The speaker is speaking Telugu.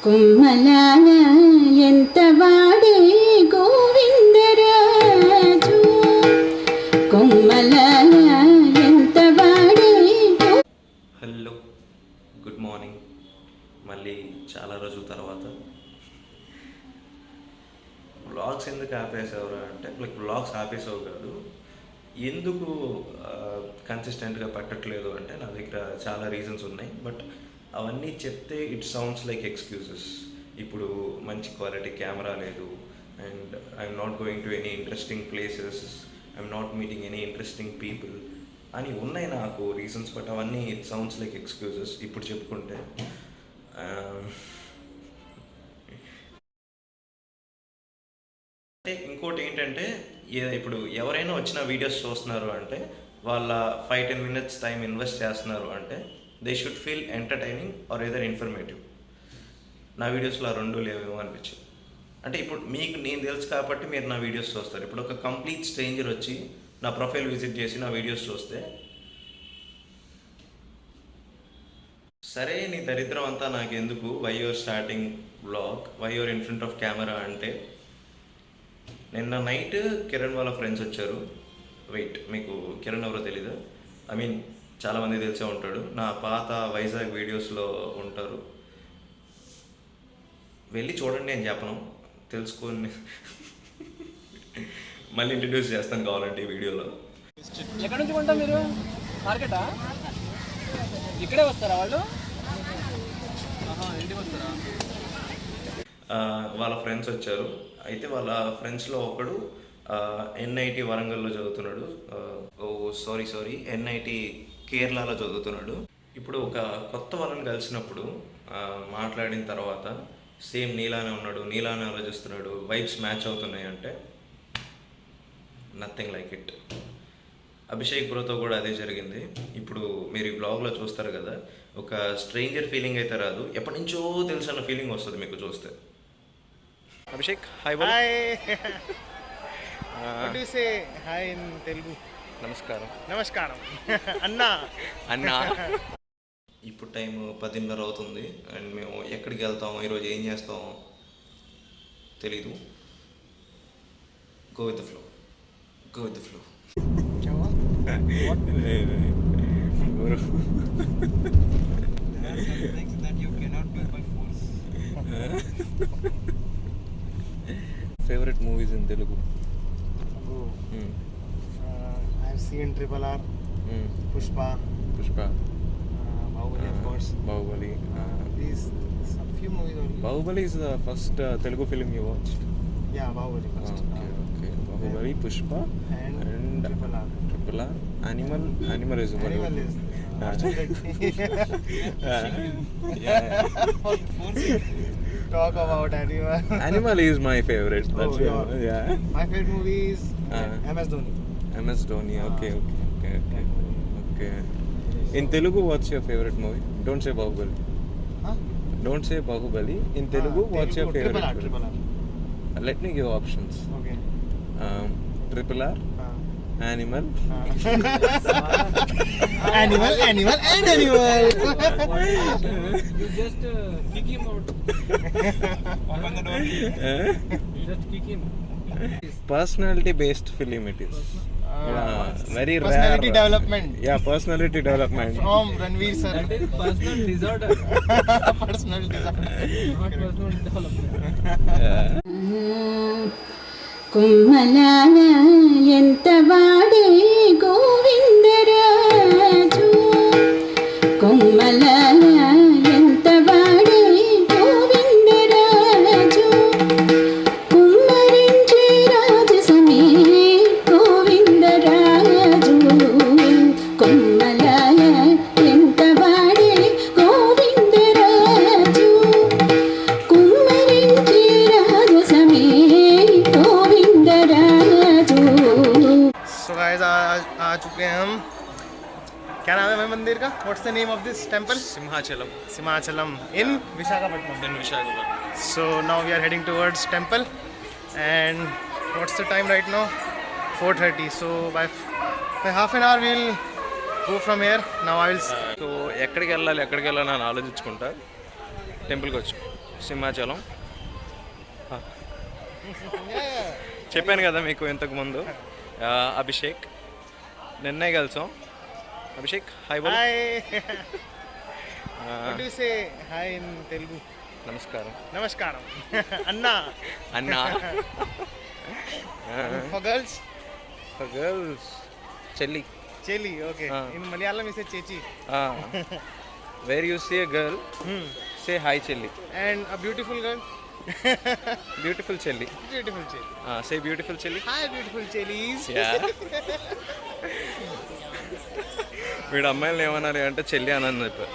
కుమ్మలాల ఎంత వాడే గోవిందరాజు, కుమ్మలాల ఎంత వాడే. Hello, good morning. మళ్ళీ చాలా రోజుల తర్వాత వ్లాగ్స్ ఎందుకు ఆపేసేవారు అంటే, వ్లాగ్స్ ఆపేసావు కాదు, ఎందుకు కన్సిస్టెంట్గా పెట్టట్లేదు అంటే నా దగ్గర చాలా రీజన్స్ ఉన్నాయి. బట్ అవన్నీ చెప్తే ఇట్ సౌండ్స్ లైక్ ఎక్స్క్యూజెస్. ఇప్పుడు మంచి క్వాలిటీ కెమెరా లేదు, and I'm not going to any interesting places, I'm not meeting any interesting people అని ఉన్నాయి నాకు రీజన్స్. బట్ అవన్నీ ఇట్ సౌండ్స్ లైక్ ఎక్స్క్యూజెస్ ఇప్పుడు చెప్పుకుంటే. ఇంకోటి ఏంటంటే, ఇప్పుడు ఎవరైనా వచ్చిన వీడియోస్ చూస్తున్నారు అంటే వాళ్ళ 5-10 minutes టైం ఇన్వెస్ట్ చేస్తున్నారు అంటే they should feel entertaining or either informative. నా వీడియోస్లో ఆ రెండు లేవేమో అనిపించింది. అంటే ఇప్పుడు మీకు నేను తెలుసు కాబట్టి మీరు నా వీడియోస్ చూస్తారు. ఇప్పుడు ఒక కంప్లీట్ స్ట్రేంజర్ వచ్చి నా ప్రొఫైల్ విజిట్ చేసి నా వీడియోస్ చూస్తే, సరే నీ దరిద్రం అంతా నాకు ఎందుకు, why your starting vlog, why your in front of camera అంటే, నిన్న నైట్ కిరణ్ వాళ్ళ ఫ్రెండ్స్ వచ్చారు. వెయిట్, మీకు కిరణ్ ఎవరో తెలీదు? ఐ మీన్ చాలామంది తెలిసే ఉంటాడు, నా పాత వైజాగ్ వీడియోస్లో ఉంటారు. వెళ్ళి చూడండి అని చెప్పను, తెలుసుకొని మళ్ళీ ఇంట్రడ్యూస్ చేస్తాను కావాలంటే ఈ వీడియోలో. ఎక్కడి నుంచి కొంటాం మీరు? మార్కెటా? ఇక్కడే వస్తారా వాళ్ళు? ఇంటికి వస్తారా? వాళ్ళ ఫ్రెండ్స్ వచ్చారు. అయితే వాళ్ళ ఫ్రెండ్స్లో ఒకడు ఎన్ఐటి వరంగల్లో చదువుతున్నాడు. సారీ ఎన్ఐటి కేరళలో చదువుతున్నాడు. ఇప్పుడు ఒక కొత్త వాళ్ళని కలిసినప్పుడు మాట్లాడిన తర్వాత సేమ్ నీలానే ఉన్నాడు, నీలానే ఆలోచిస్తున్నాడు, వైబ్స్ మ్యాచ్ అవుతున్నాయి అంటే నథింగ్ లైక్ ఇట్. అభిషేక్ బ్రోతో కూడా అదే జరిగింది. ఇప్పుడు మీరు ఈ బ్లాగ్లో చూస్తారు కదా, ఒక స్ట్రేంజర్ ఫీలింగ్ అయితే రాదు, ఎప్పటి నుంచో తెలుసు అన్న ఫీలింగ్ వస్తుంది మీకు చూస్తే. Abhishek, hi. What do you say hi in Telugu? నమస్కారం అన్నా. ఇప్పుడు టైం 10:30 అవుతుంది అండ్ మేము ఎక్కడికి వెళ్తాం, ఈరోజు ఏం చేస్తాం తెలీదు. Go with the flow. Favourite movies in Telugu? I've seen Triple R, Pushpa, Bahubali, of course. Bahubali. These some few movies only. Bahubali is the first Telugu film you watched? Yeah, Bahubali first. Okay. Bahubali, Pushpa, and Triple R. Animal is one. Animal is Arjun Reddy. Talk about Animal. Animal is my favorite. That's yeah. My favorite movie is MS Dhoni. Okay. In Telugu, what's your favorite movie? Don't say Bahubali. Huh? Don't say Bahubali. In Telugu, what's your favorite? Triple R. Let me give options. Okay. Triple R, Animal. Animal. You just kick him out. Open the door. You just kick him. Personality based film it is. Very personality rare. Development. Yeah, personality development. From Ranveer sir. That is personal disorder. Personal disorder. Not personal development. కుమ్మలాల ఎంత వాడే గోవిందరాజు, కుమ్మలాల ఎంత వాడే గోవిందరాజు, కుమ్మరించే రాజసమే గోవిందరాజు, కుమ్మలాల ఎంత వాడే గోవిందరాజు, కుమ్మరించే రాజసమే గోవిందరాజు. So guys, आ चुके हैं हम. क्या नाम है मंदिर का? What's the name of this temple? Simhachalam in Visakhapatnam. So now we are heading towards temple, and what's the time right now? 4:30. So by half an hour we'll Move from here. Now I will. So ఎక్కడికి వెళ్ళాలి అని ఆలోచించుకుంటా టెంపుల్కి వచ్చి సింహాచలం. చెప్పాను కదా మీకు ఇంతకుముందు. అభిషేక్ నిన్నే కలిసాం. అభిషేక్ హాయ్ బోల్. Hi. What do you say hi in Telugu? నమస్కారం. Namaskaram. Anna. అన్నా. For girls? For girls చెల్లి. Cheli. Okay. In Malayalam we say chechi. Where you see a girl, say hi చెల్లి. And a beautiful girl? Beautiful చెల్లి. Beautiful cheli. సే బ్యూటిఫుల్ చెల్లి. Hi beautiful chelis. వీడు అమ్మాయిలు ఏమన్నారు అంటే చెల్లి అని చెప్పారు.